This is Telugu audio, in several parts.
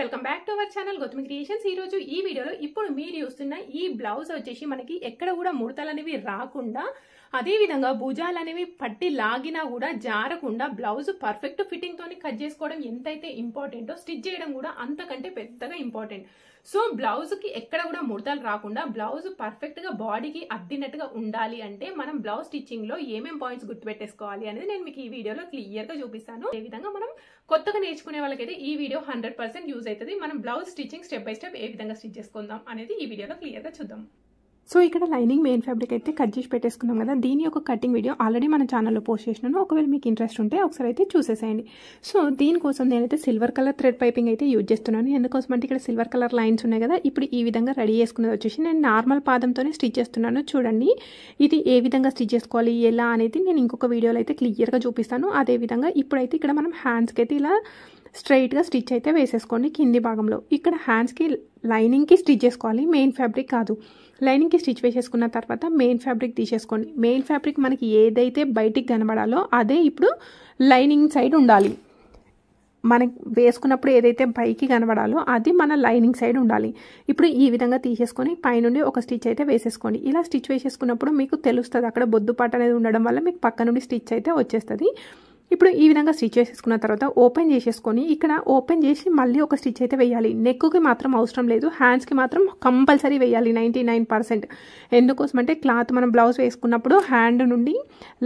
Welcome back to our channel Gautami creations. ఈ రోజు ఈ వీడియోలో ఇప్పుడు మీరు చూస్తున్న ఈ బ్లౌజ్ వచ్చేసి మనకి ఎక్కడ కూడా ముడతలు అనేవి రాకుండా, అదే విధంగా భుజాలు అనేవి పట్టి లాగినా కూడా జారకుండా బ్లౌజ్ పర్ఫెక్ట్ ఫిట్టింగ్ తోని కట్ చేసుకోవడం ఎంతైతే ఇంపార్టెంటో స్టిచ్ చేయడం కూడా అంతకంటే పెద్దగా ఇంపార్టెంట్। సో బ్లౌజ్ కి ఎక్కడ కూడా ముడతలు రాకుండా బ్లౌజ్ పర్ఫెక్ట్ గా బాడీకి అద్దినట్టుగా ఉండాలి అంటే మనం బ్లౌజ్ స్టిచ్చింగ్ లో ఏమేం పాయింట్స్ గుర్తుపెట్టేసుకోవాలి అనేది నేను మీకు ఈ వీడియోలో క్లియర్ గా చూపిస్తాను। ఏ విధంగా మనం కొత్తగా నేర్చుకునే వాళ్ళకైతే ఈ వీడియో 100% యూజ్ అవుతుంది। మనం blouse stitching step by step ఏ విధంగా స్టిచ్ చేసుకుందాం అనేది ఈ వీడియోలో క్లియర్ గా చూద్దాం। సో ఇక్కడ లైనింగ్ మెయిన్ ఫ్యాబ్రిక్ అయితే కట్ చేసి పెట్టేసుకున్నాం కదా, దీని యొక్క కటింగ్ వీడియో ఆల్రెడీ మన ఛానల్లో పోస్ట్ చేసినాను। ఒకవేళ మీకు ఇంట్రెస్ట్ ఉంటే ఒకసారి అయితే చూసేసేయండి। సో దీనికోసం నేనైతే సిల్వర్ కలర్ థ్రెడ్ పైపింగ్ అయితే యూజ్ చేస్తున్నాను। ఎందుకోసం అంటే ఇక్కడ సిల్వర్ కలర్ లైన్స్ ఉన్నాయి కదా, ఇప్పుడు ఈ విధంగా రెడీ చేసుకున్నది వచ్చేసి నేను నార్మల్ పాదంతోనే స్టిచ్ చేస్తున్నాను। చూడండి ఇది ఏ విధంగా స్టిచ్ చేసుకోవాలి ఎలా అనేది నేను ఇంకొక వీడియోలో అయితే క్లియర్గా చూపిస్తాను। అదేవిధంగా ఇప్పుడైతే ఇక్కడ మనం హ్యాండ్స్కి అయితే ఇలా స్ట్రైట్గా స్టిచ్ అయితే వేసేసుకోండి కింది భాగంలో। ఇక్కడ హ్యాండ్స్కి లైనింగ్కి స్టిచ్ చేసుకోవాలి, మెయిన్ ఫ్యాబ్రిక్ కాదు। లైనింగ్కి స్టిచ్ వేసేసుకున్న తర్వాత మెయిన్ ఫ్యాబ్రిక్ తీసేసుకోండి। మెయిన్ ఫ్యాబ్రిక్ మనకి ఏదైతే బయటికి కనబడాలో అదే ఇప్పుడు లైనింగ్ సైడ్ ఉండాలి। మనకి వేసుకున్నప్పుడు ఏదైతే పైకి కనబడాలో అది మన లైనింగ్ సైడ్ ఉండాలి। ఇప్పుడు ఈ విధంగా తీసేసుకొని పైనుండి ఒక స్టిచ్ అయితే వేసేసుకోండి। ఇలా స్టిచ్ వేసేసుకున్నప్పుడు మీకు తెలుస్తుంది అక్కడ బొద్దుపాటు అనేది ఉండడం వల్ల మీకు పక్క నుండి స్టిచ్ అయితే వచ్చేస్తుంది। ఇప్పుడు ఈ విధంగా స్టిచ్ చేసేసుకున్న తర్వాత ఓపెన్ చేసేసుకొని ఇక్కడ ఓపెన్ చేసి మళ్ళీ ఒక స్టిచ్ అయితే వేయాలి। నెక్కి మాత్రం అవసరం లేదు, హ్యాండ్స్కి మాత్రం కంపల్సరీ వేయాలి 99%। ఎందుకోసం అంటే క్లాత్ మనం బ్లౌజ్ వేసుకున్నప్పుడు హ్యాండ్ నుండి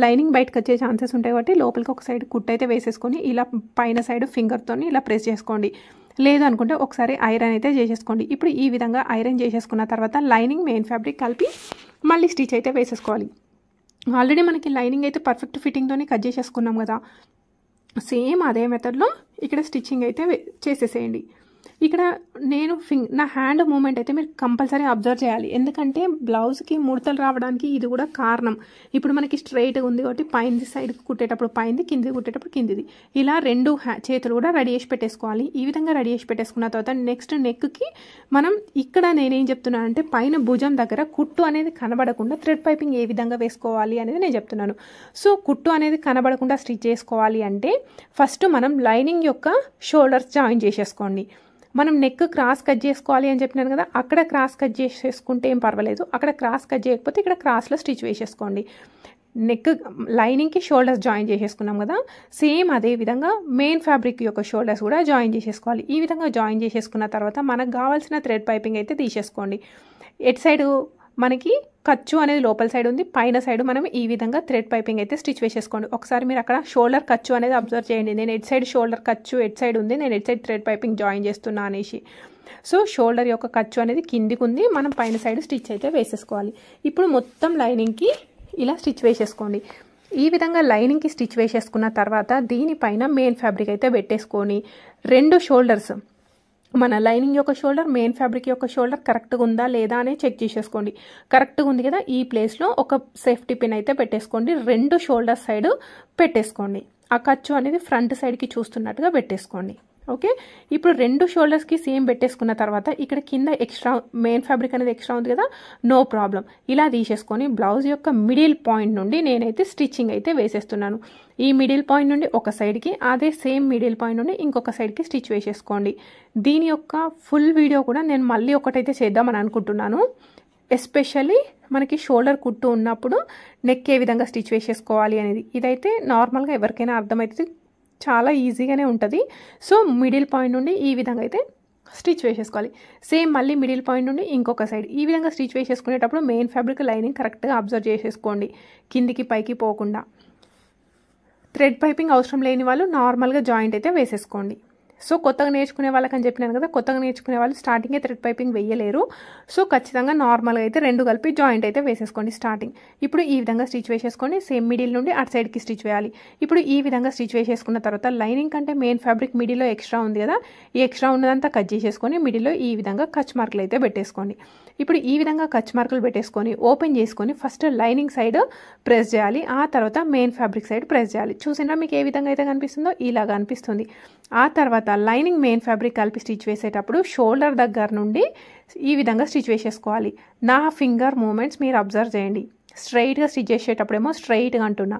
లైనింగ్ బయటకు వచ్చే ఛాన్సెస్ ఉంటాయి కాబట్టి లోపలికి ఒక సైడ్ కుట్ అయితే వేసేసుకొని ఇలా పైన సైడ్ ఫింగర్తో ఇలా ప్రెస్ చేసుకోండి। లేదు అనుకుంటే ఒకసారి ఐరన్ అయితే చేసేసుకోండి। ఇప్పుడు ఈ విధంగా ఐరన్ చేసేసుకున్న తర్వాత లైనింగ్ మెయిన్ ఫ్యాబ్రిక్ కలిపి మళ్ళీ స్టిచ్ అయితే వేసేసుకోవాలి। ఆల్రెడీ మనకి లైనింగ్ అయితే పర్ఫెక్ట్ ఫిట్టింగ్తోనే కట్ చేసేసుకున్నాం కదా, సేమ్ అదే మెథడ్లో ఇక్కడ స్టిచ్చింగ్ అయితే చేసేసేయండి। ఇక్కడ నేను నా హ్యాండ్ మూమెంట్ అయితే మీరు కంపల్సరీ అబ్జర్వ్ చేయాలి, ఎందుకంటే బ్లౌజ్కి ముడతలు రావడానికి ఇది కూడా కారణం। ఇప్పుడు మనకి స్ట్రైట్గా ఉంది కాబట్టి పైన సైడ్ కుట్టేటప్పుడు పైంది, కింది కుట్టేటప్పుడు కిందిది, ఇలా రెండు చేతులు కూడా రెడీ చేసి పెట్టేసుకోవాలి। ఈ విధంగా రెడీ చేసి పెట్టేసుకున్న తర్వాత నెక్స్ట్ నెక్కి మనం ఇక్కడ నేనేం చెప్తున్నానంటే పైన భుజం దగ్గర కుట్టు అనేది కనబడకుండా థ్రెడ్ పైపింగ్ ఏ విధంగా వేసుకోవాలి అనేది నేను చెప్తున్నాను। సో కుట్టు అనేది కనబడకుండా స్టిచ్ చేసుకోవాలి అంటే ఫస్ట్ మనం లైనింగ్ యొక్క షోల్డర్స్ జాయిన్ చేసేసుకోండి। మనం నెక్ క్రాస్ కట్ చేసుకోవాలి అని చెప్పినాను కదా, అక్కడ క్రాస్ కట్ చేసేసుకుంటే ఏం పర్వాలేదు, అక్కడ క్రాస్ కట్ చేయకపోతే ఇక్కడ క్రాస్లో స్టిచ్ వేసేసుకోండి। నెక్ లైనింగ్కి షోల్డర్స్ జాయిన్ చేసేసుకున్నాం కదా, సేమ్ అదే విధంగా మెయిన్ ఫ్యాబ్రిక్ యొక్క షోల్డర్స్ కూడా జాయిన్ చేసేసుకోవాలి। ఈ విధంగా జాయిన్ చేసేసుకున్న తర్వాత మనకు కావాల్సిన థ్రెడ్ పైపింగ్ అయితే తీసేసుకోండి। ఎట్ సైడ్ మనకి ఖర్చు అనేది లోపల సైడ్ ఉంది, పైన సైడ్ మనం ఈ విధంగా థ్రెడ్ పైపింగ్ అయితే స్టిచ్ వేసేసుకోండి। ఒకసారి మీరు అక్కడ షోల్డర్ ఖర్చు అనేది అబ్జర్వ్ చేయండి, నేను ఎట్ సైడ్ షోల్డర్ ఖర్చు ఎట్ సైడ్ ఉంది, నేను at side thread piping join చేస్తున్నా అనేసి। సో షోల్డర్ యొక్క ఖర్చు అనేది కిందికి ఉంది, మనం పైన సైడ్ స్టిచ్ అయితే వేసేసుకోవాలి। ఇప్పుడు మొత్తం లైనింగ్కి ఇలా స్టిచ్ వేసేసుకోండి। ఈ విధంగా లైనింగ్కి స్టిచ్ వేసేసుకున్న తర్వాత దీనిపైన మెయిన్ ఫ్యాబ్రిక్ అయితే పెట్టేసుకొని రెండు షోల్డర్స్ మన లైనింగ్ యొక్క షోల్డర్ మెయిన్ ఫ్యాబ్రిక్ యొక్క షోల్డర్ కరెక్ట్గా ఉందా లేదా అని చెక్ చేసేసుకోండి। కరెక్ట్గా ఉంది కదా, ఈ ప్లేస్లో ఒక సేఫ్టీ పిన్ అయితే పెట్టేసుకోండి, రెండు షోల్డర్ సైడ్ పెట్టేసుకోండి। ఆ ఖర్చు అనేది ఫ్రంట్ సైడ్కి చూస్తున్నట్టుగా పెట్టేసుకోండి। ఓకే, ఇప్పుడు రెండు షోల్డర్స్కి సేమ్ పెట్టేసుకున్న తర్వాత ఇక్కడ కింద ఎక్స్ట్రా మెయిన్ ఫ్యాబ్రిక్ అనేది ఎక్స్ట్రా ఉంది కదా, నో ప్రాబ్లం, ఇలా తీసేసుకొని బ్లౌజ్ యొక్క మిడిల్ పాయింట్ నుండి నేనైతే స్టిచ్చింగ్ అయితే వేసేస్తున్నాను। ఈ మిడిల్ పాయింట్ నుండి ఒక సైడ్కి, అదే సేమ్ మిడిల్ పాయింట్ నుండి ఇంకొక సైడ్కి స్టిచ్ వేసేసుకోండి। దీని యొక్క ఫుల్ వీడియో కూడా నేను మళ్ళీ ఒకటైతే చేద్దామని అనుకుంటున్నాను, ఎస్పెషల్లీ మనకి షోల్డర్ కుట్టు ఉన్నప్పుడు నెక్ ఏ విధంగా స్టిచ్ వేసేసుకోవాలి అనేది। ఇదైతే నార్మల్గా ఎవరికైనా అర్థమవుతుంది, చాలా ఈజీగానే ఉంటుంది। సో మిడిల్ పాయింట్ నుండి ఈ విధంగా అయితే స్టిచ్ వేసేసుకోవాలి। సేమ్ మళ్ళీ మిడిల్ పాయింట్ నుండి ఇంకొక సైడ్ ఈ విధంగా స్టిచ్ వేసేసుకునేటప్పుడు మెయిన్ ఫ్యాబ్రిక్ లైనింగ్ కరెక్ట్గా అబ్జర్వ్ చేసేసుకోండి, కిందికి పైకి పోకుండా। థ్రెడ్ పైపింగ్ అవసరం లేని వాళ్ళు నార్మల్గా జాయింట్ అయితే వేసేసుకోండి। సో కొత్తగా నేర్చుకునే వాళ్ళకని చెప్పినాను కదా, కొత్తగా నేర్చుకునే వాళ్ళు స్టార్టింగే థ్రెడ్ పైపింగ్ వేయలేరు, సో ఖచ్చితంగా నార్మల్గా అయితే రెండు కలిపి జాయింట్ అయితే వేసేసుకోండి స్టార్టింగ్। ఇప్పుడు ఈ విధంగా స్టిచ్ వేసేసుకోండి, సేమ్ మిడిల్ నుండి అటు సైడ్కి స్టిచ్ వేయాలి। ఇప్పుడు ఈ విధంగా స్టిచ్ వేసేసుకున్న తర్వాత లైనింగ్ కంటే మెయిన్ ఫ్యాబ్రిక్ మిడిల్లో ఎక్స్ట్రా ఉంది కదా, ఈ ఎక్స్ట్రా ఉన్నదంతా కట్ చేసేసుకొని మిడిల్లో ఈ విధంగా కచ్ మార్కులు అయితే పెట్టేసుకోండి। ఇప్పుడు ఈ విధంగా కచ్ మార్కులు పెట్టేసుకొని ఓపెన్ చేసుకొని ఫస్ట్ లైనింగ్ సైడ్ ప్రెస్ చేయాలి, ఆ తర్వాత మెయిన్ ఫ్యాబ్రిక్ సైడ్ ప్రెస్ చేయాలి। చూసినా మీకు ఏ విధంగా అయితే కనిపిస్తుందో ఇలాగా అనిపిస్తుంది। ఆ తర్వాత లైనింగ్ మెయిన్ ఫ్యాబ్రిక్ కలిపి స్టిచ్ వేసేటప్పుడు షోల్డర్ దగ్గర నుండి ఈ విధంగా స్టిచ్ వేసేసుకోవాలి। నా ఫింగర్ మూమెంట్స్ మీరు అబ్జర్వ్ చేయండి, స్ట్రైట్గా స్టిచ్ చేసేటప్పుడేమో స్ట్రైట్గా అంటున్నా,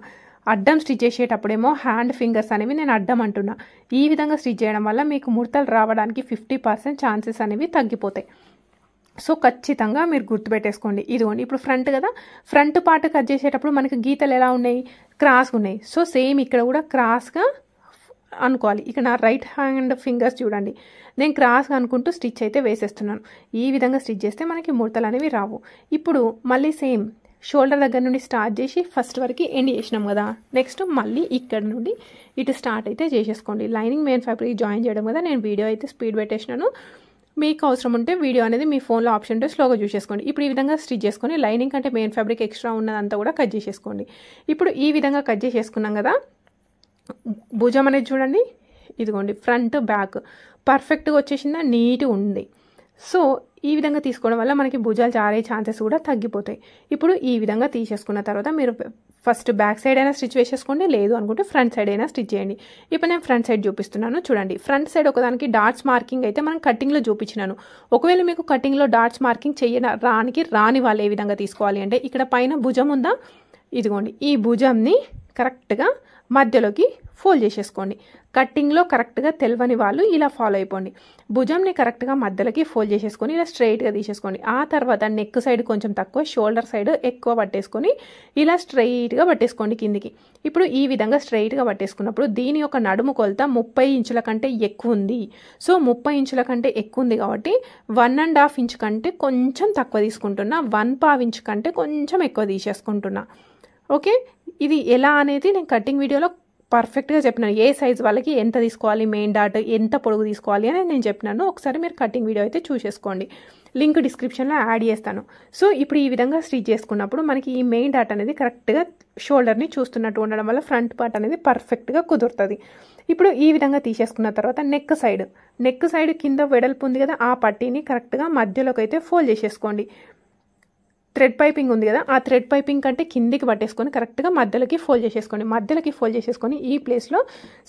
అడ్డం స్టిచ్ చేసేటప్పుడేమో హ్యాండ్ ఫింగర్స్ అనేవి నేను అడ్డం అంటున్నా. ఈ విధంగా స్టిచ్ చేయడం వల్ల మీకు ముడతలు రావడానికి 50% ఛాన్సెస్ అనేవి తగ్గిపోతాయి. సో ఖచ్చితంగా మీరు గుర్తుపెట్టేసుకోండి. ఇదిగోండి ఇప్పుడు ఫ్రంట్ కదా, ఫ్రంట్ పార్ట్ కట్ చేసేటప్పుడు మనకి గీతలు ఎలా ఉన్నాయి, క్రాస్గా ఉన్నాయి. సో సేమ్ ఇక్కడ కూడా క్రాస్గా అనుకోవాలి. ఇక్కడ నా రైట్ హ్యాండ్ ఫింగర్స్ చూడండి, నేను క్రాస్గా అనుకుంటూ స్టిచ్ అయితే వేసేస్తున్నాను. ఈ విధంగా స్టిచ్ చేస్తే మనకి ముడతలు అనేవి రావు. ఇప్పుడు మళ్ళీ సేమ్ షోల్డర్ దగ్గర నుండి స్టార్ట్ చేసి ఫస్ట్ వరకు ఎండ్ చేసినాం కదా, నెక్స్ట్ మళ్ళీ ఇక్కడ నుండి ఇటు స్టార్ట్ అయితే చేసేసుకోండి. లైనింగ్ మెయిన్ ఫ్యాబ్రిక్ జాయిన్ చేయడం కదా, నేను వీడియో అయితే స్పీడ్ పెట్టేసినాను. మీకు అవసరం ఉంటే వీడియో అనేది మీ ఫోన్లో ఆప్షన్ ఉంటే స్లోగా చూసేసుకోండి. ఇప్పుడు ఈ విధంగా స్టిచ్ చేసుకొని లైనింగ్ కంటే మెయిన్ ఫ్యాబ్రిక్ ఎక్స్ట్రా ఉన్నదంతా కూడా కట్ చేసేసుకోండి. ఇప్పుడు ఈ విధంగా కట్ చేసేసుకున్నాం కదా, భుజం అనేది చూడండి, ఇదిగోండి ఫ్రంట్ బ్యాక్ పర్ఫెక్ట్గా వచ్చేసిందా, నీట్గా ఉంది. సో ఈ విధంగా తీసుకోవడం వల్ల మనకి భుజాలు జారే ఛాన్సెస్ కూడా తగ్గిపోతాయి. ఇప్పుడు ఈ విధంగా తీసేసుకున్న తర్వాత మీరు ఫస్ట్ బ్యాక్ సైడ్ అయినా స్టిచ్ వేసేసుకోండి, లేదు అనుకుంటే ఫ్రంట్ సైడ్ అయినా స్టిచ్ చేయండి. ఇప్పుడు నేను ఫ్రంట్ సైడ్ చూపిస్తున్నాను చూడండి. ఫ్రంట్ సైడ్ ఒకదానికి డాట్స్ మార్కింగ్ అయితే మనం కటింగ్లో చూపించినాను. ఒకవేళ మీకు కటింగ్లో డాట్స్ మార్కింగ్ రాని వాళ్ళు ఏ విధంగా తీసుకోవాలి అంటే, ఇక్కడ పైన భుజం ఉందా, ఇదిగోండి ఈ భుజంని కరెక్ట్గా మధ్యలోకి ఫోల్డ్ చేసేసుకోండి. కట్టింగ్లో కరెక్ట్గా తెలియని వాళ్ళు ఇలా ఫాలో అయిపోండి. భుజంని కరెక్ట్గా మధ్యలోకి ఫోల్డ్ చేసేసుకొని ఇలా స్ట్రైట్గా తీసేసుకోండి. ఆ తర్వాత నెక్ సైడ్ కొంచెం తక్కువ, షోల్డర్ సైడ్ ఎక్కువ పట్టేసుకొని ఇలా స్ట్రైట్గా పట్టేసుకోండి కిందికి. ఇప్పుడు ఈ విధంగా స్ట్రైట్గా పట్టేసుకున్నప్పుడు దీని యొక్క నడుము కొలత 30 ఇంచుల కంటే ఎక్కువ ఉంది. సో 30 ఇంచుల కంటే ఎక్కువ ఉంది కాబట్టి 1.5 ఇంచ్ కంటే కొంచెం తక్కువ తీసుకుంటున్నా, 1/4 ఇంచ్ కంటే కొంచెం ఎక్కువ తీసేసుకుంటున్నా. ఓకే, ఇది ఎలా అనేది నేను కటింగ్ వీడియోలో పర్ఫెక్ట్గా చెప్పినాను. ఏ సైజ్ వాళ్ళకి ఎంత తీసుకోవాలి, మెయిన్ డాట్ ఎంత పొడుగు తీసుకోవాలి అని నేను చెప్పినాను. ఒకసారి మీరు కటింగ్ వీడియో అయితే చూసేసుకోండి, లింక్ డిస్క్రిప్షన్లో యాడ్ చేస్తాను. సో ఇప్పుడు ఈ విధంగా స్టిచ్ చేసుకున్నప్పుడు మనకి ఈ మెయిన్ డాట్ అనేది కరెక్ట్గా షోల్డర్ని చూస్తున్నట్టు ఉండడం వల్ల ఫ్రంట్ పార్ట్ అనేది పర్ఫెక్ట్గా కుదురుతుంది. ఇప్పుడు ఈ విధంగా తీసేసుకున్న తర్వాత నెక్ సైడ్ కింద వెడల్పు ఉంది కదా, ఆ పట్టీని కరెక్ట్గా మధ్యలోకి అయితే ఫోల్డ్ చేసేసుకోండి. థ్రెడ్ పైపింగ్ ఉంది కదా, ఆ థ్రెడ్ పైపింగ్ కంటే కిందికి పట్టేసుకొని కరెక్ట్గా మధ్యలోకి ఫోల్డ్ చేసేసుకోండి. ఈ ప్లేస్లో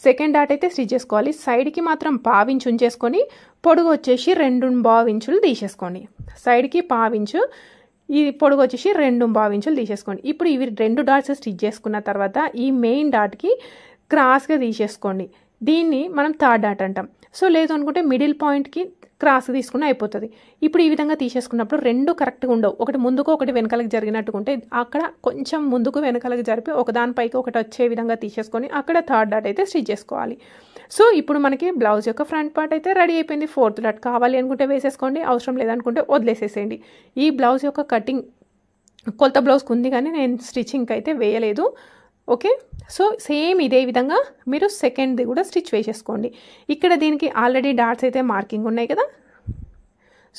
సెకండ్ డాట్ అయితే స్టిచ్ చేసుకోవాలి. సైడ్కి మాత్రం 1/4 ఇంచ్ ఉంచేసుకొని పొడుగు వచ్చేసి 2.5 ఇంచులు తీసేసుకోండి. సైడ్కి 1/4 ఇంచు, ఈ పొడుగు వచ్చేసి 2.5 ఇంచులు తీసేసుకోండి. ఇప్పుడు ఇవి 2 డాట్స్ స్టిచ్ చేసుకున్న తర్వాత ఈ మెయిన్ డాట్కి క్రాస్గా తీసేసుకోండి. దీన్ని మనం థర్డ్ డాట్ అంటాం. సో లేదు అనుకుంటే మిడిల్ పాయింట్కి క్రాస్ తీసుకుని అయిపోతుంది. ఇప్పుడు ఈ విధంగా తీసేసుకున్నప్పుడు రెండు కరెక్ట్గా ఉండవు, ఒకటి ముందుకు ఒకటి వెనకాలకి జరిగినట్టుకుంటే అక్కడ కొంచెం ముందుకు వెనకాలకి జరిపి ఒకదానిపైకి ఒకటి వచ్చే విధంగా తీసేసుకొని అక్కడ థర్డ్ డాట్ అయితే స్టిచ్ చేసుకోవాలి. సో ఇప్పుడు మనకి బ్లౌజ్ యొక్క ఫ్రంట్ పార్ట్ అయితే రెడీ అయిపోయింది. ఫోర్త్ డాట్ కావాలి అనుకుంటే వేసేసుకోండి, అవసరం లేదనుకుంటే వదిలేసేసేయండి. ఈ బ్లౌజ్ యొక్క కటింగ్ కొలత బ్లౌజ్కి ఉంది కానీ నేను స్టిచ్చింగ్కి అయితే వేయలేదు. ఓకే, సో సేమ్ ఇదే విధంగా మీరు సెకండ్ది కూడా స్టిచ్ వేసేసుకోండి. ఇక్కడ దీనికి ఆల్రెడీ డాట్స్ అయితే మార్కింగ్ ఉన్నాయి కదా,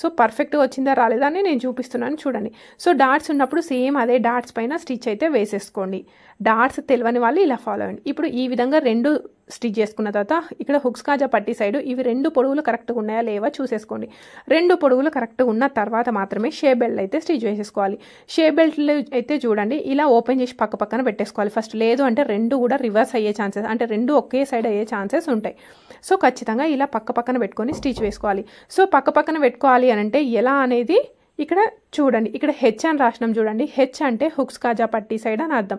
సో పర్ఫెక్ట్గా వచ్చిందా రాలేదా అని నేను చూపిస్తున్నాను చూడండి. సో డాట్స్ ఉన్నప్పుడు సేమ్ అదే డాట్స్ పైన స్టిచ్ అయితే వేసేసుకోండి. డాట్స్ తెలియని వాళ్ళు ఇలా ఫాలో అవ్వండి. ఇప్పుడు ఈ విధంగా 2 స్టిచ్ చేసుకున్న తర్వాత ఇక్కడ హుక్స్ కాజా పట్టి సైడ్ ఇవి 2 పొడవులు కరెక్ట్గా ఉన్నాయా లేవా చూసేసుకోండి. 2 పొడవులు కరెక్ట్గా ఉన్న తర్వాత మాత్రమే షేప్ బెల్ట్ అయితే స్టిచ్ వేసేసుకోవాలి. షేప్ బెల్ట్లు అయితే చూడండి ఇలా ఓపెన్ చేసి పక్కన పెట్టేసుకోవాలి ఫస్ట్. లేదు అంటే 2 కూడా రివర్స్ అయ్యే ఛాన్సెస్, అంటే 2 ఒకే సైడ్ అయ్యే ఛాన్సెస్ ఉంటాయి. సో ఖచ్చితంగా ఇలా పక్కన పెట్టుకొని స్టిచ్ వేసుకోవాలి. సో పక్కన పెట్టుకోవాలి అని అంటే ఎలా అనేది ఇక్కడ చూడండి, ఇక్కడ హెచ్ అని రాసినాం చూడండి. హెచ్ అంటే హుక్స్ కాజా పట్టి సైడ్ అని అర్థం.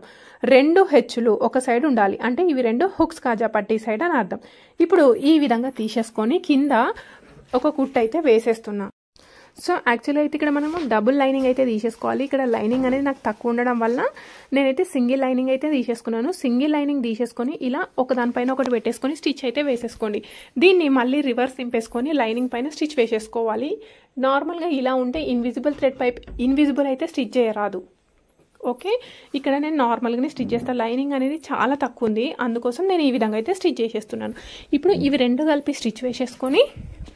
2 హెచ్లు ఒక సైడ్ ఉండాలి, అంటే ఇవి 2 హుక్స్ కాజా పట్టి సైడ్ అని అర్థం. ఇప్పుడు ఈ విధంగా తీసేసుకొని కింద ఒక కుట్టు అయితే వేసేస్తున్నా. సో యాక్చువల్లీ అయితే ఇక్కడ మనము డబుల్ లైనింగ్ అయితే తీసేసుకోవాలి. ఇక్కడ లైనింగ్ అనేది నాకు తక్కువ ఉండడం వల్ల నేనైతే సింగిల్ లైనింగ్ అయితే తీసేసుకున్నాను. సింగిల్ లైనింగ్ తీసేసుకొని ఇలా ఒకదానిపైన ఒకటి పెట్టేసుకొని స్టిచ్ అయితే వేసేసుకోండి. దీన్ని మళ్ళీ రివర్స్ దింపేసుకొని లైనింగ్ పైన స్టిచ్ వేసేసుకోవాలి. నార్మల్గా ఇలా ఉంటే ఇన్విజిబుల్ థ్రెడ్ పైప్ ఇన్విజిబుల్ అయితే స్టిచ్ చేయరాదు. ఓకే, ఇక్కడ నేను నార్మల్గానే స్టిచ్ చేస్తాను. లైనింగ్ అనేది చాలా తక్కువ ఉంది, అందుకోసం నేను ఈ విధంగా అయితే స్టిచ్ చేసేస్తున్నాను. ఇప్పుడు ఇవి 2 కలిపి స్టిచ్ వేసేసుకొని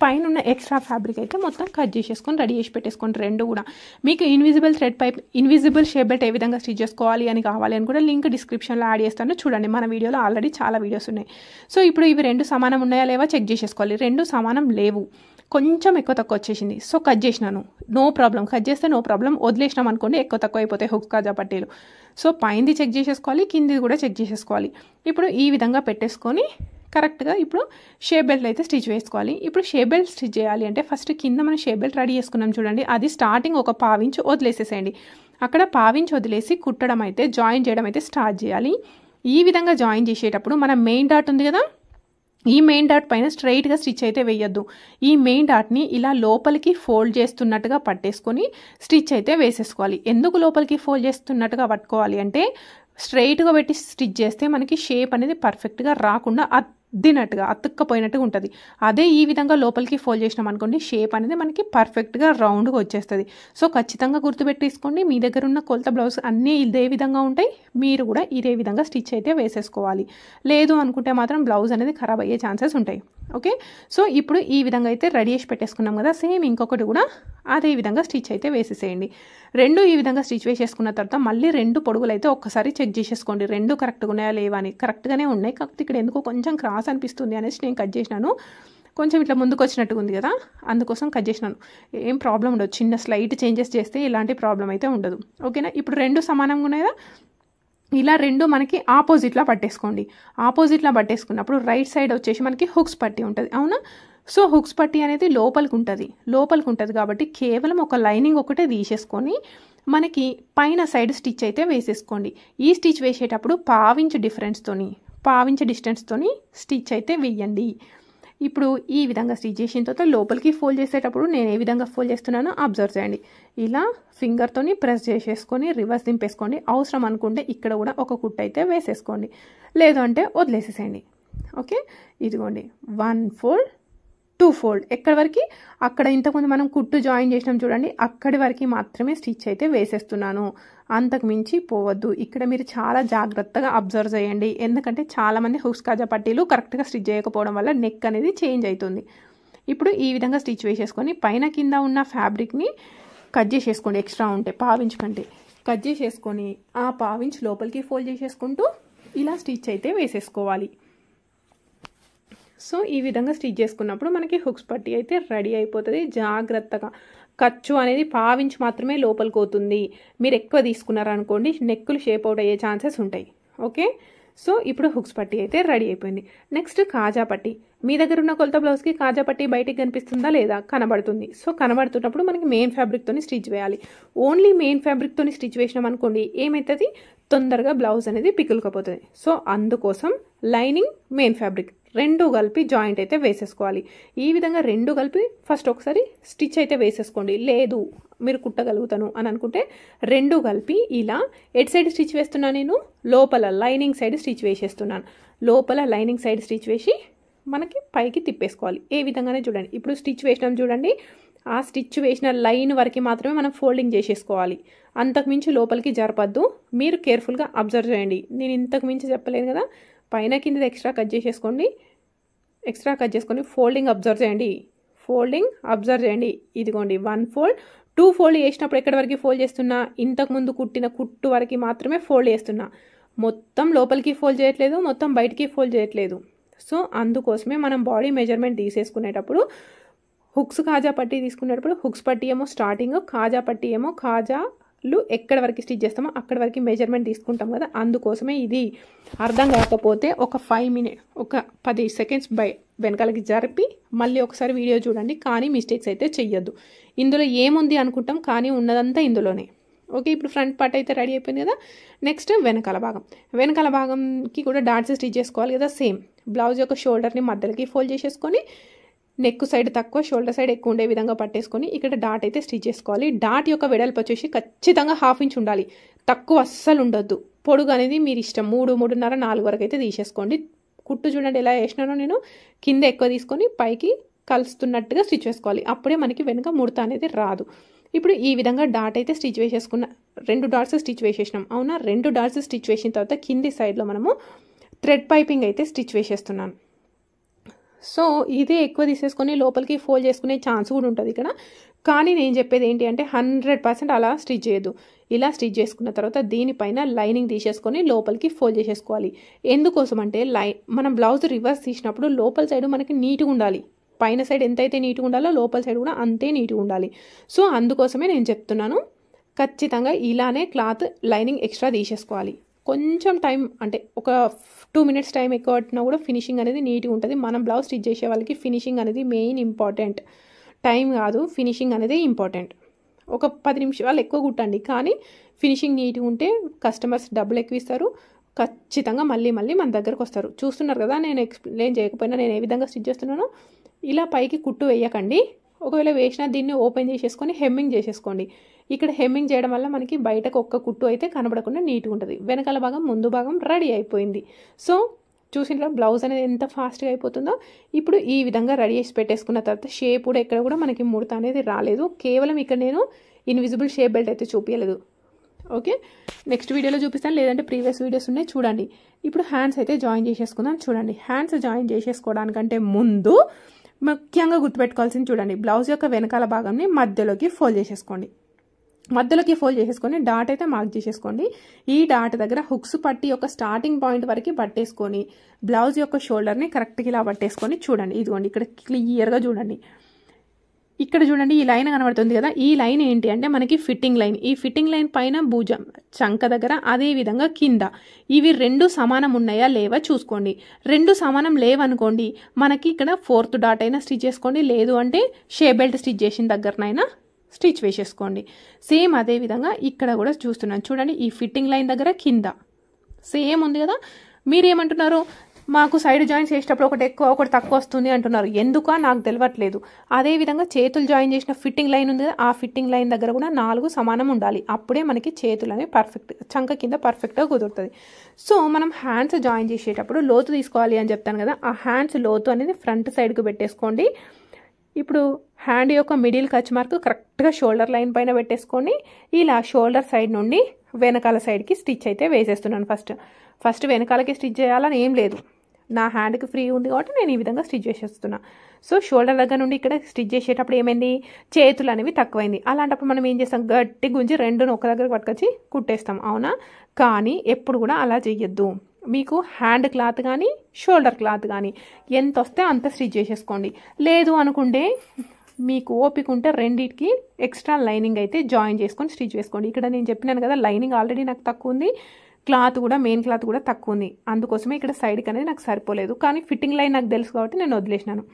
పైన ఉన్న ఎక్స్ట్రా ఫ్యాబ్రిక్ అయితే మొత్తం కట్ చేసేసుకొని రెడీ చేసి పెట్టేసుకోండి. 2 కూడా మీకు invisible thread pipe invisible shape belt ఏ విధంగా స్టిచ్ చేసుకోవాలి అని కావాలి అని కూడా లింక్ డిస్క్రిప్షన్లో యాడ్ చేస్తాను చూడండి. మన వీడియోలో ఆల్రెడీ చాలా వీడియోస్ ఉన్నాయి. సో ఇప్పుడు ఇవి 2 సమానం ఉన్నాయా లేవా చెక్ చేసేసుకోవాలి. 2 సమానం లేవు, కొంచెం ఎక్కువ తక్కువ వచ్చేసింది. సో కట్ చేసినాను, నో ప్రాబ్లం. కట్ చేస్తే నో ప్రాబ్లం, వదిలేసినాం అనుకోండి ఎక్కువ తక్కువ అయిపోతాయి హుక్స్ కాజా పట్టీలు. సో పైంది చెక్ చేసేసుకోవాలి, కింది కూడా చెక్ చేసేసుకోవాలి. ఇప్పుడు ఈ విధంగా పెట్టేసుకొని కరెక్ట్గా ఇప్పుడు షేప్ బెల్ట్ అయితే స్టిచ్ వేసుకోవాలి. ఇప్పుడు షేప్ బెల్ట్ స్టిచ్ చేయాలి అంటే ఫస్ట్ కింద మనం షేప్ బెల్ట్ రెడీ చేసుకున్నాం చూడండి, అది స్టార్టింగ్ ఒక 1/4 ఇంచ్ వదిలేసేసేయండి. అక్కడ 1/4 ఇంచ్ వదిలేసి కుట్టడం అయితే జాయిన్ చేయడం అయితే స్టార్ట్ చేయాలి. ఈ విధంగా జాయిన్ చేసేటప్పుడు మన మెయిన్ డాట్ ఉంది కదా, ఈ మెయిన్ డాట్ పైన స్ట్రైట్గా స్టిచ్ అయితే వేయొద్దు. ఈ మెయిన్ డాట్ని ఇలా లోపలికి ఫోల్డ్ చేస్తున్నట్టుగా పట్టేసుకొని స్టిచ్ అయితే వేసేసుకోవాలి. ఎందుకు లోపలికి ఫోల్డ్ చేస్తున్నట్టుగా పట్టుకోవాలి అంటే స్ట్రైట్గా పెట్టి స్టిచ్ చేస్తే మనకి షేప్ అనేది పర్ఫెక్ట్గా రాకుండా అద్దినట్టుగా అతుక్కపోయినట్టుగా ఉంటుంది. అదే ఈ విధంగా లోపలికి ఫోల్డ్ చేసినాం అనుకోండి షేప్ అనేది మనకి పర్ఫెక్ట్గా రౌండ్గా వచ్చేస్తుంది. సో ఖచ్చితంగా గుర్తుపెట్టేసుకోండి, మీ దగ్గర ఉన్న కొలత బ్లౌజ్ అన్నీ ఇదే విధంగా ఉంటాయి, మీరు కూడా ఇదే విధంగా స్టిచ్ అయితే వేసేసుకోవాలి. లేదు అనుకుంటే మాత్రం బ్లౌజ్ అనేది ఖరాబ్ అయ్యే ఛాన్సెస్ ఉంటాయి. ఓకే, సో ఇప్పుడు ఈ విధంగా అయితే రెడీ చేసి పెట్టేసుకున్నాం కదా, సేమ్ ఇంకొకటి కూడా అదే విధంగా స్టిచ్ అయితే వేసేసేయండి. రెండు ఈ విధంగా స్టిచ్ వేసేసుకున్న తర్వాత మళ్ళీ రెండు పొడుగులు అయితే ఒక్కసారి చెక్ చేసేసుకోండి, రెండు కరెక్ట్గా ఉన్నాయా లేవా అని. కరెక్ట్గానే ఉన్నాయి, కాకపోతే ఇక్కడ ఎందుకో కొంచెం క్రాస్ అనిపిస్తుంది అనేసి నేను కట్ చేసినాను. కొంచెం ఇట్లా ముందుకు వచ్చినట్టుగా ఉంది కదా, అందుకోసం కట్ చేసినాను. ఏం ప్రాబ్లం ఉండదు, చిన్న స్లైట్ చేంజెస్ చేస్తే ఇలాంటి ప్రాబ్లం అయితే ఉండదు. ఓకేనా, ఇప్పుడు రెండు సమానంగా ఉన్నాయి కదా, ఇలా రెండు మనకి ఆపోజిట్లో పట్టేసుకోండి. ఆపోజిట్లో పట్టేసుకున్నప్పుడు రైట్ సైడ్ వచ్చేసి మనకి హుక్స్ పట్టి ఉంటుంది, అవునా. సో హుక్స్ పట్టి అనేది లోపలికి ఉంటుంది కాబట్టి కేవలం ఒక లైనింగ్ ఒకటే తీసేసుకొని మనకి పైన సైడ్ స్టిచ్ అయితే వేసేసుకోండి. ఈ స్టిచ్ వేసేటప్పుడు పావించ్ డిస్టెన్స్తోని స్టిచ్ అయితే వేయండి. ఇప్పుడు ఈ విధంగా స్టిచ్ చేసిన తర్వాత లోపలికి ఫోల్డ్ చేసేటప్పుడు నేను ఏ విధంగా ఫోల్డ్ చేస్తున్నానో అబ్జర్వ్ చేయండి. ఇలా ఫింగర్తోని ప్రెస్ చేసేసుకొని రివర్స్ దింపేసుకోండి. అవసరం అనుకుంటే ఇక్కడ కూడా ఒక కుట్టు అయితే వేసేసుకోండి, లేదు అంటే వదిలేసేసేయండి. ఓకే, ఇదిగోండి 1 fold 2 fold ఎక్కడి వరకు, అక్కడ ఇంతకుముందు మనం కుట్టు జాయిన్ చేసినాం చూడండి, అక్కడి వరకు మాత్రమే స్టిచ్ అయితే వేసేస్తున్నాను, అంతకు మించి పోవద్దు. ఇక్కడ మీరు చాలా జాగ్రత్తగా అబ్జర్వ్ చేయండి, ఎందుకంటే చాలామంది హుక్స్ కాజా పట్టీలు కరెక్ట్గా స్టిచ్ చేయకపోవడం వల్ల నెక్ అనేది చేంజ్ అవుతుంది. ఇప్పుడు ఈ విధంగా స్టిచ్ వేసేసుకొని పైన కింద ఉన్న ఫ్యాబ్రిక్ని కట్ చేసేసుకోండి, ఎక్స్ట్రా ఉంటే పావించ్ కంటే కట్ చేసేసుకొని ఆ పావించ్ లోపలికి ఫోల్డ్ చేసేసుకుంటూ ఇలా స్టిచ్ అయితే వేసేసుకోవాలి. సో ఈ విధంగా స్టిచ్ చేసుకున్నప్పుడు మనకి హుక్స్ పట్టీ అయితే రెడీ అయిపోతుంది. జాగ్రత్తగా ఖర్చు అనేది పావించి మాత్రమే లోపలికి పోతుంది, మీరు ఎక్కువ తీసుకున్నారనుకోండి నెక్కులు షేప్ అవుట్ అయ్యే ఛాన్సెస్ ఉంటాయి. ఓకే, సో ఇప్పుడు హుక్స్ పట్టీ అయితే రెడీ అయిపోయింది. నెక్స్ట్ కాజా పట్టీ. మీ దగ్గర ఉన్న కొలత బ్లౌజ్కి కాజా పట్టీ బయటికి కనిపిస్తుందా లేదా, కనబడుతుంది. సో కనబడుతున్నప్పుడు మనకి మెయిన్ ఫ్యాబ్రిక్తోని స్టిచ్ వేయాలి. ఓన్లీ మెయిన్ ఫ్యాబ్రిక్తోని స్టిచ్ వేసినాం అనుకోండి ఏమవుతుంది, తొందరగా బ్లౌజ్ అనేది పికులుకపోతుంది. సో అందుకోసం లైనింగ్ మెయిన్ ఫ్యాబ్రిక్ రెండు కలిపి జాయింట్ అయితే వేసేసుకోవాలి. ఈ విధంగా రెండు కలిపి ఫస్ట్ ఒకసారి స్టిచ్ అయితే వేసేసుకోండి. లేదు మీరు కుట్టగలుగుతాను అని అనుకుంటే రెండు కలిపి ఇలా ఎట్ సైడ్ స్టిచ్ వేస్తున్నాను, నేను లోపల లైనింగ్ సైడ్ స్టిచ్ వేసేస్తున్నాను. లోపల లైనింగ్ సైడ్ స్టిచ్ వేసి మనకి పైకి తిప్పేసుకోవాలి. ఏ విధంగానే చూడండి, ఇప్పుడు స్టిచ్ వేసినాం చూడండి, ఆ స్టిచ్ వేసిన లైన్ వరకు మాత్రమే మనం ఫోల్డింగ్ చేసేసుకోవాలి, అంతకుమించి లోపలికి జరపద్దు. మీరు కేర్ఫుల్గా అబ్జర్వ్ చేయండి, నేను ఇంతకు మించి చెప్పలేను కదా. పైన కింద ఎక్స్ట్రా కట్ చేసుకొని ఫోల్డింగ్ అబ్జర్వ్ చేయండి. ఇదిగోండి 1 fold 2 fold చేసినప్పుడు ఎక్కడి వరకు ఫోల్డ్ చేస్తున్నా, ఇంతకుముందు కుట్టిన కుట్టు వరకు మాత్రమే ఫోల్డ్ చేస్తున్నా, మొత్తం లోపలికి ఫోల్డ్ చేయట్లేదు, మొత్తం బయటికి ఫోల్డ్ చేయట్లేదు. సో అందుకోసమే మనం బాడీ మెజర్మెంట్ తీసేసుకునేటప్పుడు హుక్స్ కాజా పట్టీ తీసుకునేటప్పుడు హుక్స్ పట్టీ ఏమో స్టార్టింగ్, కాజా పట్టీ ఏమో కాజాలు ఎక్కడి వరకు స్టిచ్ చేస్తామో అక్కడి వరకు మెజర్మెంట్ తీసుకుంటాం కదా. అందుకోసమే ఇది అర్థం కాకపోతే ఒక 5 minutes ఒక 10 seconds వెనకాలకి జరిపి మళ్ళీ ఒకసారి వీడియో చూడండి, కానీ మిస్టేక్స్ అయితే చెయ్యొద్దు. ఇందులో ఏముంది అనుకుంటాం కానీ ఉన్నదంతా ఇందులోనే. ఓకే, ఇప్పుడు ఫ్రంట్ పార్ట్ అయితే రెడీ అయిపోయింది కదా. నెక్స్ట్ వెనకాల భాగంకి కూడా డాట్స్ స్టిచ్ చేసుకోవాలి కదా. సేమ్ బ్లౌజ్ యొక్క షోల్డర్ని మధ్యలోకి ఫోల్డ్ చేసేసుకొని నెక్ సైడ్ తక్కువ షోల్డర్ సైడ్ ఎక్కువ ఉండే విధంగా పట్టేసుకొని ఇక్కడ డాట్ అయితే స్టిచ్ చేసుకోవాలి. డాట్ యొక్క వెడల్పు వచ్చేసి ఖచ్చితంగా 1/2 inch ఉండాలి, తక్కువ అస్సలు ఉండొద్దు. పొడుగు అనేది మీరు ఇష్టం, 3, 3.5, 4 వరకు అయితే తీసేసుకోండి. కుట్టు చూడండి ఎలా వేసినానో నేను, కింద ఎక్కువ తీసుకొని పైకి కలుస్తున్నట్టుగా స్టిచ్ వేసుకోవాలి, అప్పుడే మనకి వెనుక ముడత అనేది రాదు. ఇప్పుడు ఈ విధంగా డాట్ అయితే స్టిచ్ వేసేసుకున్న 2 డాట్స్ స్టిచ్ వేసేసినాం, అవునా. 2 డాట్స్ స్టిచ్ వేసిన తర్వాత కింది సైడ్లో మనము థ్రెడ్ పైపింగ్ అయితే స్టిచ్ వేసేస్తున్నాను. సో ఇదే ఎక్కువ తీసేసుకొని లోపలికి ఫోల్డ్ చేసుకునే ఛాన్స్ కూడా ఉంటుంది ఇక్కడ. కానీ నేను చెప్పేది ఏంటి అంటే 100% అలా స్టిచ్ చేయొద్దు. ఇలా స్టిచ్ చేసుకున్న తర్వాత దీనిపైన లైనింగ్ తీసేసుకొని లోపలికి ఫోల్డ్ చేసేసుకోవాలి. ఎందుకోసం అంటే మనం బ్లౌజ్ రివర్స్ తీసినప్పుడు లోపల సైడ్ మనకి నీట్గా ఉండాలి, పైన సైడ్ ఎంతైతే నీట్గా ఉండాలో లోపల సైడ్ కూడా అంతే నీట్గా ఉండాలి. సో అందుకోసమే నేను చెప్తున్నాను, ఖచ్చితంగా ఇలానే క్లాత్ లైనింగ్ ఎక్స్ట్రా తీసేసుకోవాలి. కొంచెం టైం అంటే ఒక 2 minutes టైం ఎక్కువ పట్టినా కూడా ఫినిషింగ్ అనేది నీట్గా ఉంటుంది. మనం బ్లౌజ్ స్టిచ్ చేసే వాళ్ళకి ఫినిషింగ్ అనేది మెయిన్ ఇంపార్టెంట్, టైం కాదు, ఫినిషింగ్ అనేది ఇంపార్టెంట్. ఒక 10 నిమిషాలు ఎక్కువ కుట్టండి, కానీ ఫినిషింగ్ నీట్గా ఉంటే కస్టమర్స్ డబ్బులు ఎక్కువ ఇస్తారు, ఖచ్చితంగా మళ్ళీ మన దగ్గరకు వస్తారు. చూస్తున్నారు కదా, నేను ఎక్స్ప్లెయిన్ చేయకపోయినా నేను ఏ విధంగా స్టిచ్ చేస్తున్నానో. ఇలా పైకి కుట్టు వేయకండి. ఒకవేళ వేసినా దీన్ని ఓపెన్ చేసేసుకొని హెమ్మింగ్ చేసేసుకోండి. ఇక్కడ హెమ్మింగ్ చేయడం వల్ల మనకి బయటకు ఒక్క కుట్టు అయితే కనబడకుండా నీట్గా ఉంటుంది. వెనకాల భాగం ముందు భాగం రెడీ అయిపోయింది. సో చూసిన బ్లౌజ్ అనేది ఎంత ఫాస్ట్గా అయిపోతుందో. ఇప్పుడు ఈ విధంగా రెడీ చేసి పెట్టేసుకున్న తర్వాత షేప్ కూడా ఎక్కడ కూడా మనకి ముడత అనేది రాలేదు. కేవలం ఇక్కడ నేను ఇన్విజిబుల్ షేప్ బెల్ట్ అయితే చూపించలేదు. ఓకే, నెక్స్ట్ వీడియోలో చూపిస్తాను, లేదంటే ప్రీవియస్ వీడియోస్ ఉన్నాయి చూడండి. ఇప్పుడు హ్యాండ్స్ అయితే జాయిన్ చేసేసుకుందాం. చూడండి, హ్యాండ్స్ జాయిన్ చేసేసుకోవడానికంటే ముందు ముఖ్యంగా గుర్తుపెట్టుకోవాల్సింది చూడండి, బ్లౌజ్ యొక్క వెనకాల భాగాన్ని మధ్యలోకి ఫోల్డ్ చేసేసుకోండి. మధ్యలోకి ఫోల్డ్ చేసేసుకొని డాట్ అయితే మార్క్ చేసేసుకోండి. ఈ డాట్ దగ్గర హుక్స్ పట్టి యొక్క స్టార్టింగ్ పాయింట్ వరకు పట్టేసుకొని బ్లౌజ్ యొక్క షోల్డర్ని కరెక్ట్గా ఇలా పట్టేసుకొని చూడండి. ఇదిగోండి, ఇక్కడ క్లియర్గా చూడండి. ఇక్కడ చూడండి, ఈ లైన్ కనబడుతుంది కదా, ఈ లైన్ ఏంటి అంటే మనకి ఫిట్టింగ్ లైన్. ఈ ఫిట్టింగ్ లైన్ పైన భుజం చంక దగ్గర, అదే విధంగా కింద ఇవి రెండు సమానం ఉన్నాయా లేవా చూసుకోండి. రెండు సమానం లేవనుకోండి, మనకి ఇక్కడ 4th డాట్ అయినా స్టిచ్ చేసుకోండి, లేదు అంటే షేప్ బెల్ట్ స్టిచ్ చేసిన దగ్గరనైనా స్టిచ్ వేసేసుకోండి. సేమ్ అదే విధంగా ఇక్కడ కూడా చూస్తున్నాను చూడండి, ఈ ఫిట్టింగ్ లైన్ దగ్గర కింద సేమ్ ఉంది కదా. మీరేమంటున్నారు, మాకు సైడ్ జాయింట్స్ వేసేటప్పుడు ఒకటి ఎక్కువ ఒకటి తక్కువ వస్తుంది అంటున్నారు. ఎందుకో నాకు తెలియట్లేదు. అదేవిధంగా చేతులు జాయిన్ చేసిన ఫిట్టింగ్ లైన్ ఉంది కదా, ఆ ఫిట్టింగ్ లైన్ దగ్గర కూడా 4 సమానం ఉండాలి. అప్పుడే మనకి చేతులు అనేవి పర్ఫెక్ట్, చంక కింద పర్ఫెక్ట్గా కుదురుతుంది. సో మనం హ్యాండ్స్ జాయిన్ చేసేటప్పుడు లోతు తీసుకోవాలి అని చెప్తాను కదా, ఆ హ్యాండ్స్ లోతు అనేది ఫ్రంట్ సైడ్కి పెట్టేసుకోండి. ఇప్పుడు హ్యాండ్ యొక్క మిడిల్ కచ్ మార్క్ కరెక్ట్గా షోల్డర్ లైన్ పైన పెట్టేసుకొని ఇలా షోల్డర్ సైడ్ నుండి వెనకాల సైడ్కి స్టిచ్ అయితే వేసేస్తున్నాను. ఫస్ట్ వెనకాలకి స్టిచ్ చేయాలని ఏం లేదు, నా హ్యాండ్కి ఫ్రీ ఉంది కాబట్టి నేను ఈ విధంగా స్టిచ్ చేసేస్తున్నా. సో షోల్డర్ దగ్గర నుండి ఇక్కడ స్టిచ్ చేసేటప్పుడు ఏమైంది, చేతులు అనేవి తక్కువైంది. అలాంటప్పుడు మనం ఏం చేస్తాం, గట్టి గుంజి రెండును ఒక దగ్గర పట్టుకొచ్చి కుట్టేస్తాం, అవునా? కానీ ఎప్పుడు కూడా అలా చెయ్యొద్దు. మీకు హ్యాండ్ క్లాత్ కానీ షోల్డర్ క్లాత్ కానీ ఎంత వస్తే అంత స్టిచ్ చేసేసుకోండి. లేదు అనుకుంటే మీకు ఓపిక ఉంటే రెండింటికి ఎక్స్ట్రా లైనింగ్ అయితే జాయిన్ చేసుకొని స్టిచ్ వేసుకోండి. ఇక్కడ నేను చెప్పినాను కదా, లైనింగ్ ఆల్రెడీ నాకు తక్కువ ఉంది, క్లాత్ కూడా మెయిన్ క్లాత్ కూడా తక్కువ ఉంది, అందుకోసమే ఇక్కడ సైడ్కి అనేది నాకు సరిపోలేదు. కానీ ఫిట్టింగ్ లైన్ నాకు తెలుసు కాబట్టి నేను వదిలేసినాను.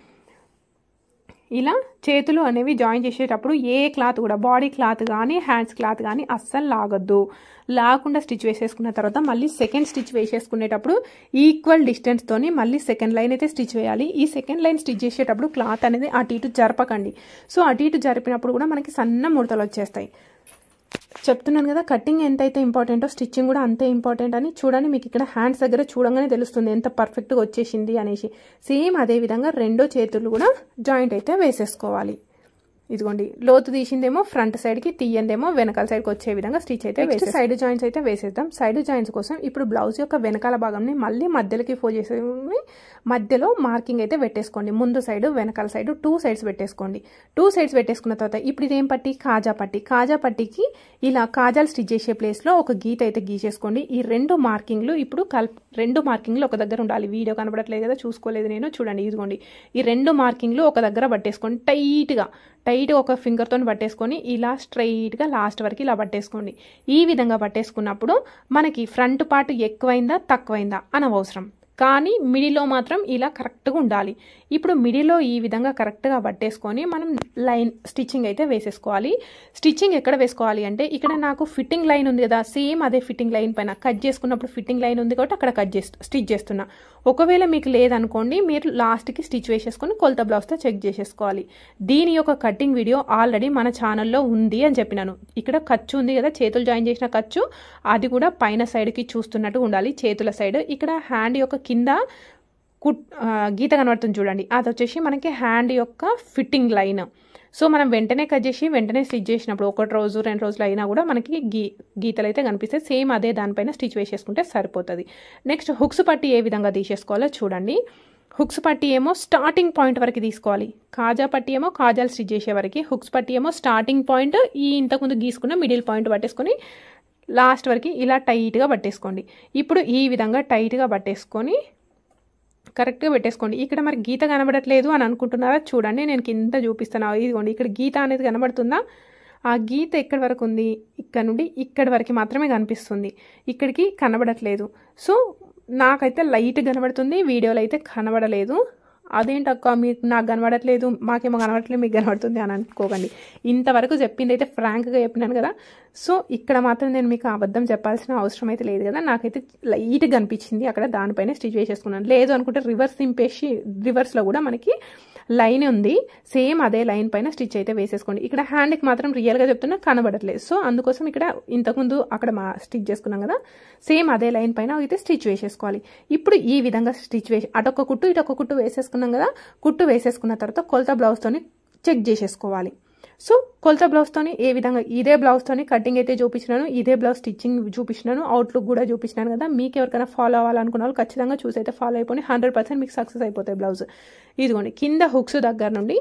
ఇలా చేతులు అనేవి జాయిన్ చేసేటప్పుడు ఏ క్లాత్ కూడా, బాడీ క్లాత్ కానీ హ్యాండ్స్ క్లాత్ కానీ అస్సలు లాగొద్దు. లాకుండా స్టిచ్ వేసేసుకున్న తర్వాత మళ్ళీ సెకండ్ స్టిచ్ వేసేసుకునేటప్పుడు ఈక్వల్ డిస్టెన్స్తోని మళ్ళీ సెకండ్ లైన్ అయితే స్టిచ్ వేయాలి. ఈ సెకండ్ లైన్ స్టిచ్ చేసేటప్పుడు క్లాత్ అనేది అటు ఇటు జరపకండి. సో అటు ఇటు జరిపినప్పుడు కూడా మనకి సన్న ముడతలు వచ్చేస్తాయి. చెప్తున్నాను కదా, కటింగ్ ఎంతైతే ఇంపార్టెంటో స్టిచ్చింగ్ కూడా అంతే ఇంపార్టెంట్ అని. చూడండి, మీకు ఇక్కడ హ్యాండ్స్ దగ్గర చూడంగానే తెలుస్తుంది ఎంత పర్ఫెక్ట్గా వచ్చేసింది అనేసి. సేమ్ అదే విధంగా రెండో చేతులు కూడా జాయింట్ అయితే వేసేసుకోవాలి. ఇదిగోండి, లోతు తీసిందేమో ఫ్రంట్ సైడ్కి, తీయందేమో వెనకాల సైడ్కి వచ్చే విధంగా స్టిచ్ అయితే వేసేసి సైడ్ జాయింట్స్ అయితే వేసేద్దాం. సైడ్ జాయింట్స్ కోసం ఇప్పుడు బ్లౌజ్ యొక్క వెనకాల భాగంని మళ్ళీ మధ్యలోకి ఫోల్డ్ చేసి మధ్యలో మార్కింగ్ అయితే పెట్టేసుకోండి. ముందు సైడ్ వెనకాల సైడ్ 2 సైడ్స్ పెట్టేసుకోండి. 2 సైడ్స్ పెట్టేసుకున్న తర్వాత ఇప్పుడు ఇదేం పట్టి, కాజా పట్టి. కాజా పట్టికి ఇలా కాజాలు స్టిచ్ చేసే ప్లేస్లో ఒక గీత అయితే గీసేసుకోండి. ఈ రెండు మార్కింగ్లు ఇప్పుడు రెండు మార్కింగ్లు ఒక దగ్గర ఉండాలి. వీడియో కనబడట్లేదు కదా, చూసుకోలేదు నేను, చూడండి. ఇదిగోండి, ఈ రెండు మార్కింగ్లు ఒక దగ్గర పట్టేసుకోండి. టైట్గా ఒక ఫింగర్తో పట్టేసుకొని ఇలా స్ట్రైట్గా లాస్ట్ వరకు ఇలా పట్టేసుకోండి. ఈ విధంగా పట్టేసుకున్నప్పుడు మనకి ఫ్రంట్ పార్ట్ ఎక్కువైందా తక్కువైందా అనవసరం, కానీ మిడిల్లో మాత్రం ఇలా కరెక్ట్గా ఉండాలి. ఇప్పుడు మిడిల్లో ఈ విధంగా కరెక్ట్గా పట్టేసుకొని మనం లైన్ స్టిచ్చింగ్ అయితే వేసేసుకోవాలి. స్టిచ్చింగ్ ఎక్కడ వేసుకోవాలి అంటే, ఇక్కడ నాకు ఫిట్టింగ్ లైన్ ఉంది కదా, సేమ్ అదే ఫిట్టింగ్ లైన్ పైన కట్ చేసుకున్నప్పుడు ఫిట్టింగ్ లైన్ ఉంది కాబట్టి అక్కడ స్టిచ్ చేస్తున్నా. ఒకవేళ మీకు లేదనుకోండి, మీరు లాస్ట్కి స్టిచ్ వేసేసుకొని కొలత బ్లౌజ్తో చెక్ చేసేసుకోవాలి. దీని యొక్క కటింగ్ వీడియో ఆల్రెడీ మన ఛానల్లో ఉంది అని చెప్పినాను. ఇక్కడ ఖర్చు ఉంది కదా, చేతులు జాయిన్ చేసిన ఖర్చు, అది కూడా పైన సైడ్కి చూస్తున్నట్టు ఉండాలి, చేతుల సైడ్. ఇక్కడ హ్యాండ్ యొక్క కింద గీత కనబడుతుంది చూడండి, అది వచ్చేసి మనకి హ్యాండ్ యొక్క ఫిట్టింగ్ లైన్. సో మనం వెంటనే కట్ చేసి వెంటనే స్టిచ్ చేసినప్పుడు 1 రోజు 2 రోజులు అయినా కూడా మనకి గీతలు అయితే కనిపిస్తాయి. సేమ్ అదే దానిపైన స్టిచ్ వేసేసుకుంటే సరిపోతుంది. నెక్స్ట్ హుక్స్ పట్టి ఏ విధంగా తీసేసుకోవాలో చూడండి. హుక్స్ పట్టి ఏమో స్టార్టింగ్ పాయింట్ వరకు తీసుకోవాలి. కాజా పట్టి ఏమో కాజాలు స్టిచ్ చేసే వరకు, హుక్స్ పట్టి ఏమో స్టార్టింగ్ పాయింట్ ఈ ఇంతకుముందు గీసుకున్న మిడిల్ పాయింట్ పట్టేసుకొని లాస్ట్ వరకు ఇలా టైట్గా పట్టేసుకోండి. ఇప్పుడు ఈ విధంగా టైట్గా పట్టేసుకొని కరెక్ట్గా పెట్టేసుకోండి. ఇక్కడ మరి గీత కనబడట్లేదు అని అనుకుంటున్నారా, చూడండి నేను కింద చూపిస్తాను. ఇదిగోండి, ఇక్కడ గీత అనేది కనబడుతుందా, ఆ గీత ఎక్కడి వరకు ఉంది, ఇక్కడ నుండి ఇక్కడి వరకు మాత్రమే కనిపిస్తుంది, ఇక్కడికి కనబడట్లేదు. సో నాకైతే లైట్ కనబడుతుంది, వీడియోలో అయితే కనబడలేదు. అదేంటక్క మీకు నాకు కనబడట్లేదు, మాకేమో కనబడట్లేదు, మీకు కనబడుతుంది అని అనుకోకండి. ఇంతవరకు చెప్పింది అయితే ఫ్రాంక్గా చెప్పినాను కదా. సో ఇక్కడ మాత్రం నేను మీకు అబద్ధం చెప్పాల్సిన అవసరం అయితే లేదు కదా. నాకైతే లైట్గా అనిపించింది అక్కడ, దానిపైన స్టిచ్ వేసేసుకున్నాను. లేదు అనుకుంటే రివర్స్ దింపేసి రివర్స్లో కూడా మనకి లైన్ ఉంది, సేమ్ అదే లైన్ పైన స్టిచ్ అయితే వేసేసుకోండి. ఇక్కడ హ్యాండ్కి మాత్రం రియల్గా చెప్తున్నా కనబడట్లేదు. సో అందుకోసం ఇక్కడ ఇంతకుముందు అక్కడ స్టిచ్ చేసుకున్నాం కదా, సేమ్ అదే లైన్ పైన అయితే స్టిచ్ వేసేసుకోవాలి. ఇప్పుడు ఈ విధంగా స్టిచ్ వేసి అటొక్క కుట్టు ఇటొక్క కుట్టు వేసేసుకున్నాం కదా. కుట్టు వేసేసుకున్న తర్వాత కొలత బ్లౌజ్తోని చెక్ చేసేసుకోవాలి. సో కొలత బ్లౌజ్తోని ఏ విధంగా ఇదే బ్లౌజ్తోని కటింగ్ అయితే చూపించినాను, ఇదే బ్లౌజ్ స్టిచ్చింగ్ చూపించినాను, అవుట్లుక్ కూడా చూపించినాను కదా. మీకు ఎవరికైనా ఫాలో అవ్వాలనుకున్న వాళ్ళు ఖచ్చితంగా చూసి అయితే ఫాలో అయిపోయి 100% మీకు సక్సెస్ అయిపోతాయి బ్లౌజ్. ఇదిగోండి కింద హుక్స్ దగ్గర నుండి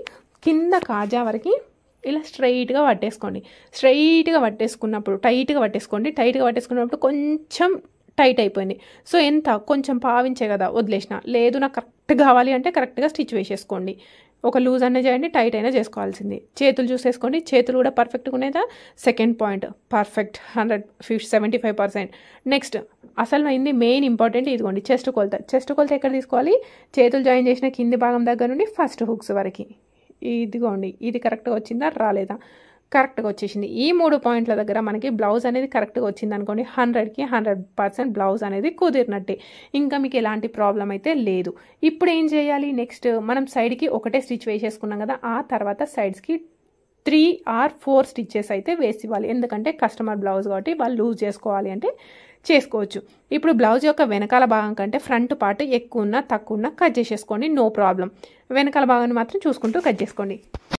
కింద కాజా వరకు ఇలా స్ట్రైట్గా పట్టేసుకోండి. స్ట్రైట్గా పట్టేసుకున్నప్పుడు టైట్గా పట్టేసుకోండి. టైట్గా పట్టేసుకున్నప్పుడు కొంచెం టైట్ అయిపోయింది. సో ఎంత కొంచెం పావించే కదా వదిలేసిన, లేదు నాకు కరెక్ట్ కావాలి అంటే కరెక్ట్గా స్టిచ్ వేసేసుకోండి. ఒక లూజ్ అయినా చేయండి, టైట్ అయినా చేసుకోవాల్సింది. చేతులు చూసేసుకోండి, చేతులు కూడా పర్ఫెక్ట్గా ఉన్నాయిదా. Second point perfect 175%. నెక్స్ట్ అసలు అయింది మెయిన్ ఇంపార్టెంట్, ఇదిగోండి చెస్ట్ కొలత. చెస్ట్ కొలత ఎక్కడ తీసుకోవాలి, చేతులు జాయిన్ చేసిన కింది భాగం దగ్గర నుండి ఫస్ట్ హుక్స్ వరకు. ఇదిగోండి ఇది కరెక్ట్గా వచ్చిందా రాలేదా, కరెక్ట్గా వచ్చేసింది. ఈ 3 పాయింట్ల దగ్గర మనకి బ్లౌజ్ అనేది కరెక్ట్గా వచ్చింది అనుకోండి, 100కి 100% బ్లౌజ్ అనేది కుదిరినట్టే. ఇంకా మీకు ఎలాంటి ప్రాబ్లం అయితే లేదు. ఇప్పుడు ఏం చేయాలి, నెక్స్ట్ మనం సైడ్కి ఒకటే స్టిచ్ వేసేసుకున్నాం కదా, ఆ తర్వాత సైడ్స్కి 3 or 4 స్టిచ్చెస్ అయితే వేసి ఇవ్వాలి. ఎందుకంటే కస్టమర్ బ్లౌజ్ కాబట్టి వాళ్ళు లూజ్ చేసుకోవాలి అంటే చేసుకోవచ్చు. ఇప్పుడు బ్లౌజ్ యొక్క వెనకాల భాగం కంటే ఫ్రంట్ పార్ట్ ఎక్కువ ఉన్నా తక్కువ ఉన్నా కట్ చేసేసుకోండి, నో ప్రాబ్లం. వెనకాల భాగాన్ని మాత్రం చూసుకుంటూ కట్ చేసుకోండి.